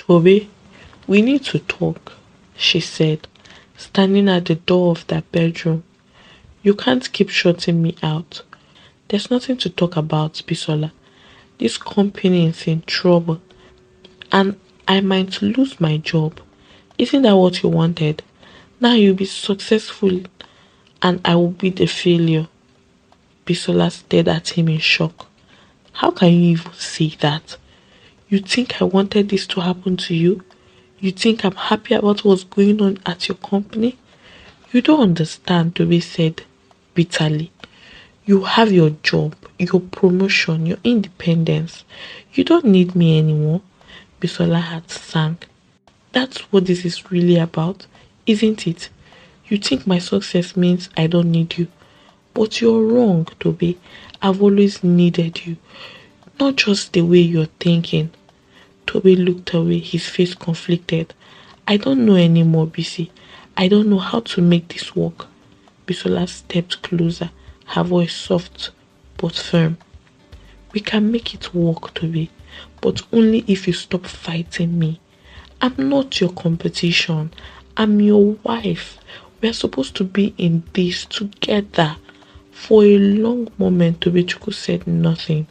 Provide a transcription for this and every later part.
Toby, we need to talk, she said, standing at the door of their bedroom. You can't keep shutting me out. There's nothing to talk about, Bisola. This company is in trouble, and I might lose my job. Isn't that what you wanted? Now you'll be successful, and I will be the failure. Bisola stared at him in shock. How can you even say that? You think I wanted this to happen to you? You think I'm happy about what's going on at your company? You don't understand, Toby said bitterly. You have your job, your promotion, your independence. You don't need me anymore. Bisola had sank. That's what this is really about, isn't it? You think my success means I don't need you. But you're wrong, Toby. I've always needed you. Not just the way you're thinking. Toby looked away, his face conflicted. I don't know anymore, Bisi. I don't know how to make this work. Bisola stepped closer, her voice soft but firm. We can make it work, Toby, but only if you stop fighting me. I'm not your competition. I'm your wife. We're supposed to be in this together. For a long moment, Tobichukwu said nothing.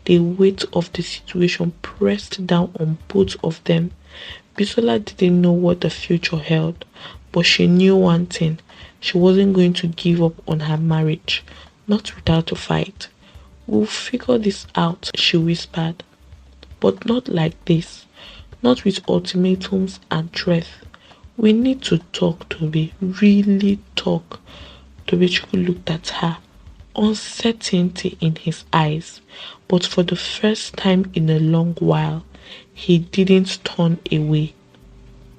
The weight of the situation pressed down on both of them. Bisola didn't know what the future held, but she knew one thing. She wasn't going to give up on her marriage, not without a fight. We'll figure this out, she whispered. But not like this. Not with ultimatums and threats. We need to talk, Toby. Really talk. Tobichukwu looked at her, uncertainty in his eyes, but for the first time in a long while, he didn't turn away.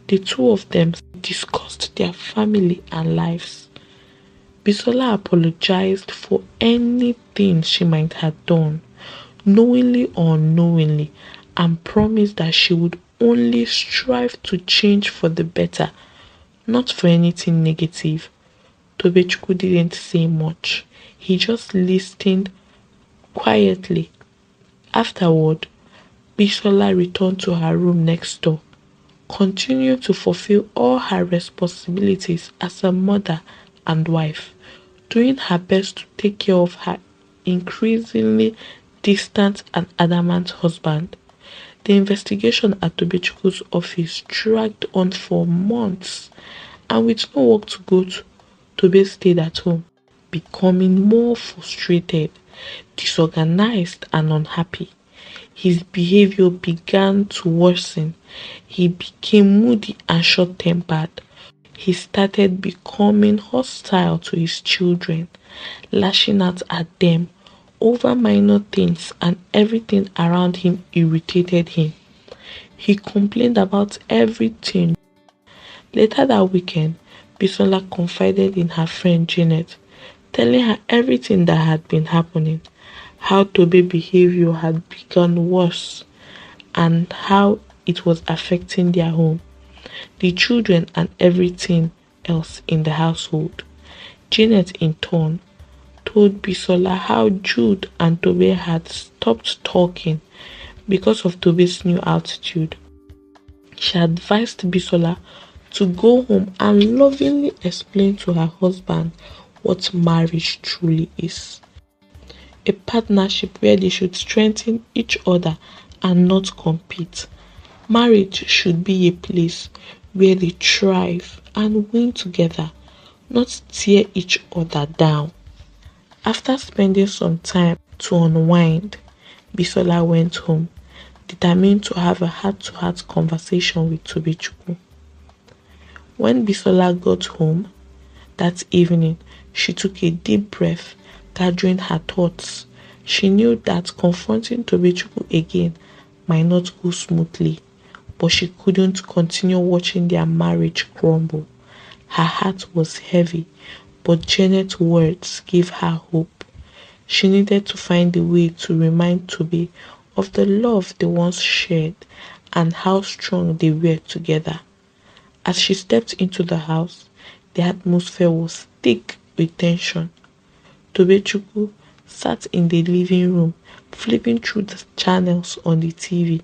The two of them discussed their family and lives. Bisola apologized for anything she might have done, knowingly or unknowingly, and promised that she would only strive to change for the better, not for anything negative. Tobichukwu didn't say much. He just listened quietly. Afterward, Bisola returned to her room next door, continuing to fulfill all her responsibilities as a mother and wife, doing her best to take care of her increasingly distant and adamant husband. The investigation at Tobichukwu's office dragged on for months, and with no work to go to, Toby stayed at home, becoming more frustrated, disorganized, and unhappy. His behavior began to worsen. He became moody and short-tempered. He started becoming hostile to his children, lashing out at them over minor things, and everything around him irritated him. He complained about everything. Later that weekend, Bisola confided in her friend Janet, telling her everything that had been happening, how Toby's behavior had become worse, and how it was affecting their home, the children, and everything else in the household. Janet, in turn, told Bisola how Jude and Toby had stopped talking because of Toby's new attitude. She advised Bisola to go home and lovingly explain to her husband what marriage truly is. A partnership where they should strengthen each other and not compete. Marriage should be a place where they thrive and win together, not tear each other down. After spending some time to unwind, Bisola went home, determined to have a heart-to-heart conversation with Tobichukwu. When Bisola got home that evening, she took a deep breath, gathering her thoughts. She knew that confronting Tobichukwu again might not go smoothly, but she couldn't continue watching their marriage crumble. Her heart was heavy, but Janet's words gave her hope. She needed to find a way to remind Toby of the love they once shared and how strong they were together. As she stepped into the house, the atmosphere was thick with tension. Tobichukwu sat in the living room, flipping through the channels on the TV.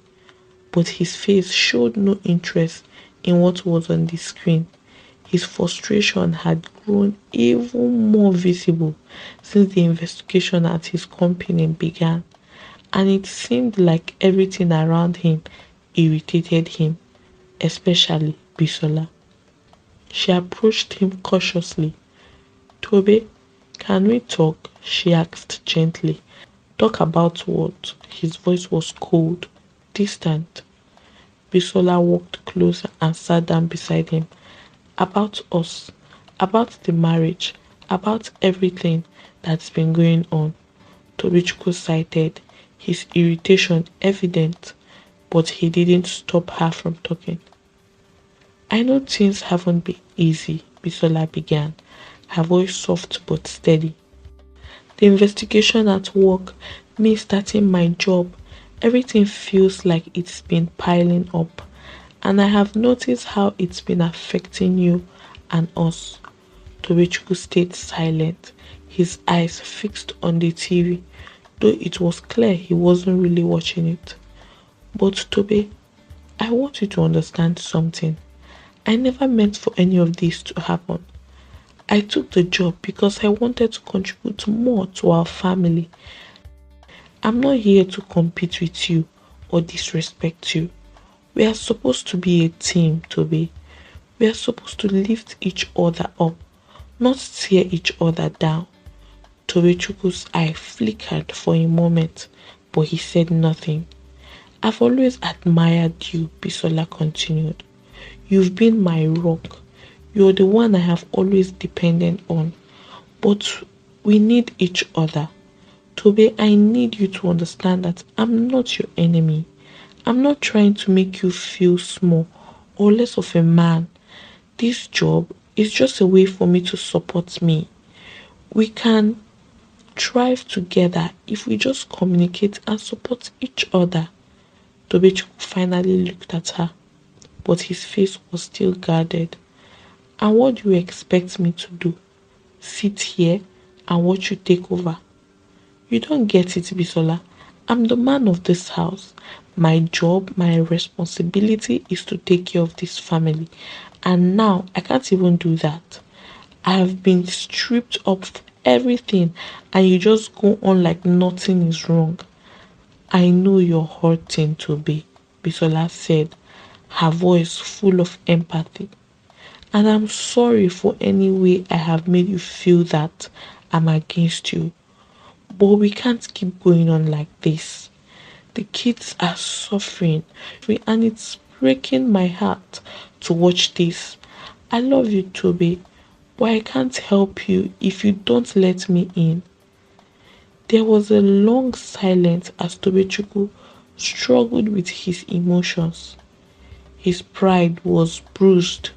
but his face showed no interest in what was on the screen. His frustration had grown even more visible since the investigation at his company began, and it seemed like everything around him irritated him, especially Bisola. She approached him cautiously. "Toby, can we talk?" she asked gently. "Talk about what?" His voice was cold, distant. Bisola walked closer and sat down beside him. "About us, about the marriage, about everything that's been going on." Tobichukwu cited, his irritation evident, but he didn't stop her from talking. "I know things haven't been easy," Bisola began, her voice soft but steady. "The investigation at work, me starting my job, everything feels like it's been piling up. And I have noticed how it's been affecting you and us." Tobichukwu stayed silent, his eyes fixed on the TV, though it was clear he wasn't really watching it. "But Toby, I want you to understand something. I never meant for any of this to happen. I took the job because I wanted to contribute more to our family. I'm not here to compete with you or disrespect you. We are supposed to be a team, Toby. We are supposed to lift each other up, not tear each other down." Tobichukwu's eye flickered for a moment, but he said nothing. "I've always admired you," Bisola continued. "You've been my rock. You're the one I have always depended on. But we need each other. Toby, I need you to understand that I'm not your enemy. I'm not trying to make you feel small or less of a man. This job is just a way for me to support me. We can thrive together if we just communicate and support each other." Tobichukwu finally looked at her, but his face was still guarded. "And what do you expect me to do? Sit here and watch you take over? You don't get it, Bisola. I'm the man of this house. My job, my responsibility is to take care of this family. And now I can't even do that. I have been stripped of everything and you just go on like nothing is wrong." "I know you're hurting, Toby," Bisola said, her voice full of empathy. "And I'm sorry for any way I have made you feel that I'm against you. But we can't keep going on like this. The kids are suffering and it's breaking my heart to watch this. I love you, Toby, but I can't help you if you don't let me in." There was a long silence as Tobichukwu struggled with his emotions. His pride was bruised.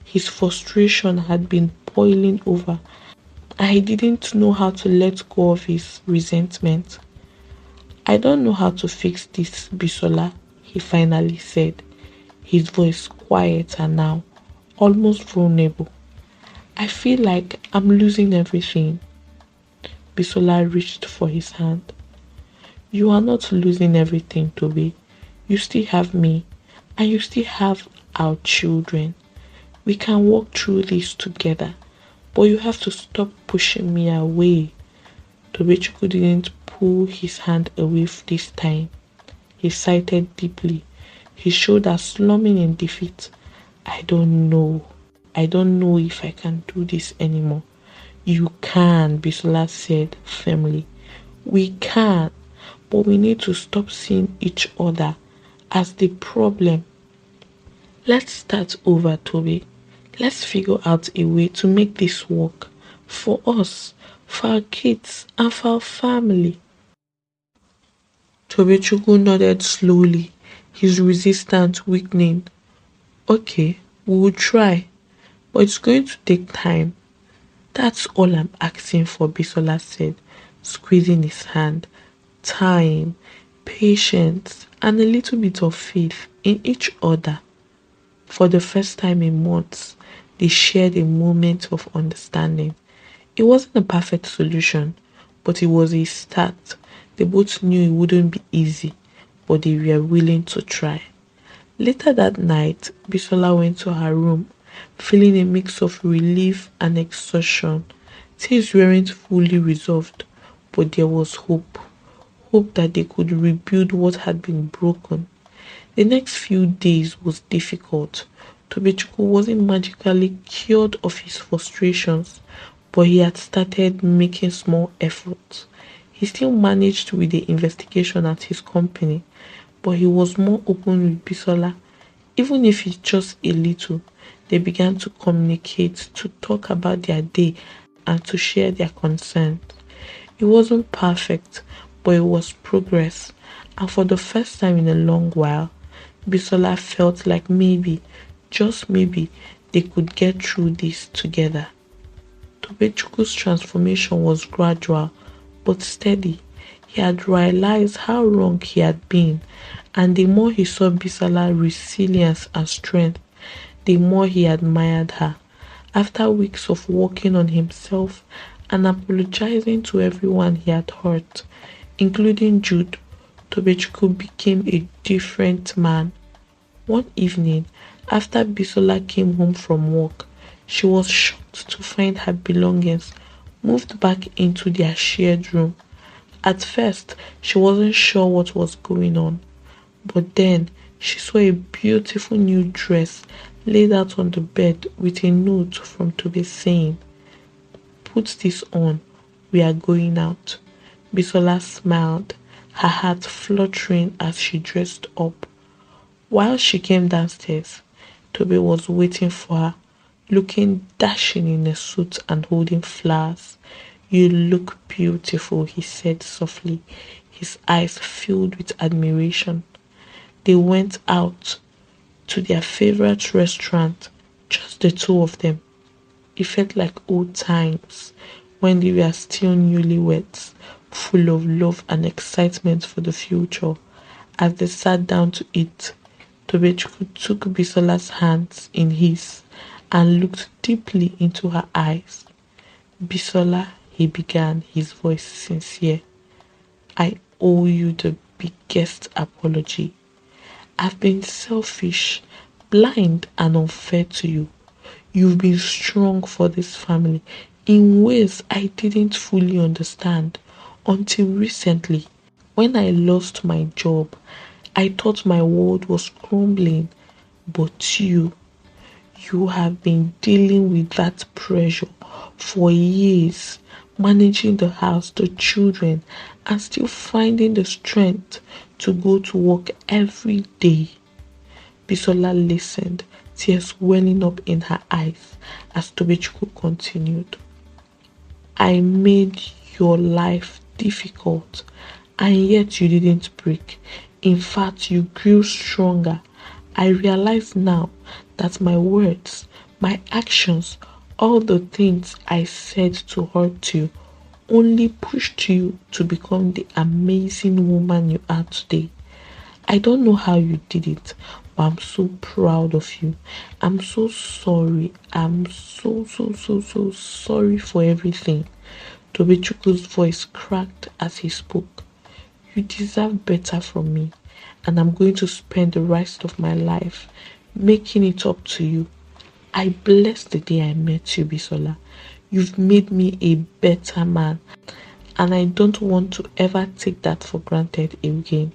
His frustration had been boiling over. I didn't know how to let go of his resentment. "I don't know how to fix this, Bisola," he finally said, his voice quieter now, almost vulnerable. "I feel like I'm losing everything." Bisola reached for his hand. "You are not losing everything, Toby. You still have me, and you still have our children. We can walk through this together, but you have to stop pushing me away." Tobichukwu didn't pull his hand away this time. He sighed deeply, his shoulders slumping in defeat. "I don't know. I don't know if I can do this anymore." "You can," Bisola said firmly. "We can, but we need to stop seeing each other as the problem. Let's start over, Toby. Let's figure out a way to make this work for us, for our kids, and for our family." Tobichukwu nodded slowly, his resistance weakening. "Okay, we will try, but it's going to take time. That's all I'm asking for," Bisola said, squeezing his hand. "Time, patience, and a little bit of faith in each other." For the first time in months, they shared a moment of understanding. It wasn't a perfect solution, but it was a start. They both knew it wouldn't be easy, but they were willing to try. Later that night, Bisola went to her room, feeling a mix of relief and exhaustion. Things weren't fully resolved, but there was hope. Hope that they could rebuild what had been broken. The next few days was difficult. Tobechukwu wasn't magically cured of his frustrations, but he had started making small efforts. He still managed with the investigation at his company, but he was more open with Bisola. Even if it's just a little, they began to communicate, to talk about their day, and to share their concerns. It wasn't perfect, but it was progress. And for the first time in a long while, Bisola felt like maybe, just maybe, they could get through this together. Tobechukwu's transformation was gradual but steady. He had realized how wrong he had been, and the more he saw Bisola's resilience and strength, the more he admired her. After weeks of working on himself and apologizing to everyone he had hurt, including Jude, Tobechukwu became a different man. One evening, after Bisola came home from work, she was shocked to find her belongings moved back into their shared room. At first, she wasn't sure what was going on, but then she saw a beautiful new dress laid out on the bed with a note from Tobe saying, "Put this on, we are going out." Bisola smiled, her heart fluttering as she dressed up. While she came downstairs, Toby was waiting for her, looking dashing in a suit and holding flowers. "You look beautiful," he said softly, his eyes filled with admiration. They went out to their favorite restaurant, just the two of them. It felt like old times when they were still newlyweds, full of love and excitement for the future. As they sat down to eat, Tobechukwu took Bisola's hands in his and looked deeply into her eyes. "Bisola," he began, his voice sincere, "I owe you the biggest apology. I've been selfish, blind, and unfair to you. You've been strong for this family in ways I didn't fully understand until recently. When I lost my job, I thought my world was crumbling, but you have been dealing with that pressure for years, managing the house, the children, and still finding the strength to go to work every day." Bisola listened, tears welling up in her eyes as Tobechukwu continued. "I made your life difficult, and yet you didn't break. In fact, you grew stronger. I realize now that my words, my actions, all the things I said to hurt you, only pushed you to become the amazing woman you are today. I don't know how you did it, but I'm so proud of you. I'm so sorry. I'm so sorry for everything." Tobechukwu's voice cracked as he spoke. "You deserve better from me, and I'm going to spend the rest of my life making it up to you. I bless the day I met you, Bisola. You've made me a better man, and I don't want to ever take that for granted again."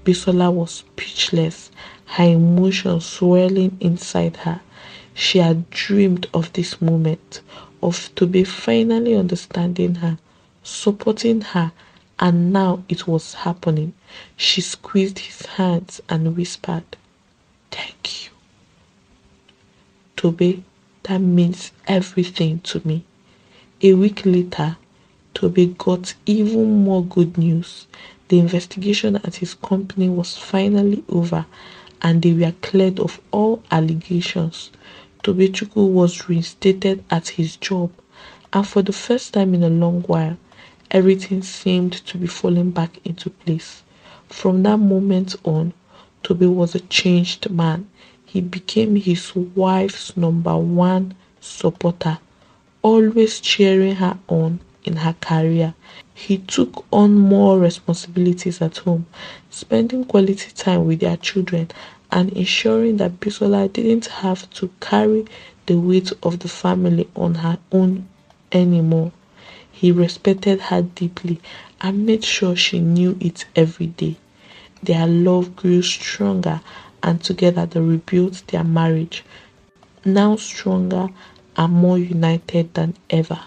Bisola was speechless, her emotions swirling inside her. She had dreamed of this moment, of Tobe finally understanding her, supporting her, and now it was happening. She squeezed his hands and whispered, "Thank you, Tobe. That means everything to me." A week later, Tobe got even more good news. The investigation at his company was finally over, and they were cleared of all allegations. Tobechukwu was reinstated at his job, and for the first time in a long while, everything seemed to be falling back into place. From that moment on, Tobe was a changed man. He became his wife's number one supporter, always cheering her on, in her career. He took on more responsibilities at home, spending quality time with their children and ensuring that Bisola didn't have to carry the weight of the family on her own anymore. He respected her deeply and made sure she knew it every day. Their love grew stronger, and together they rebuilt their marriage, now stronger and more united than ever.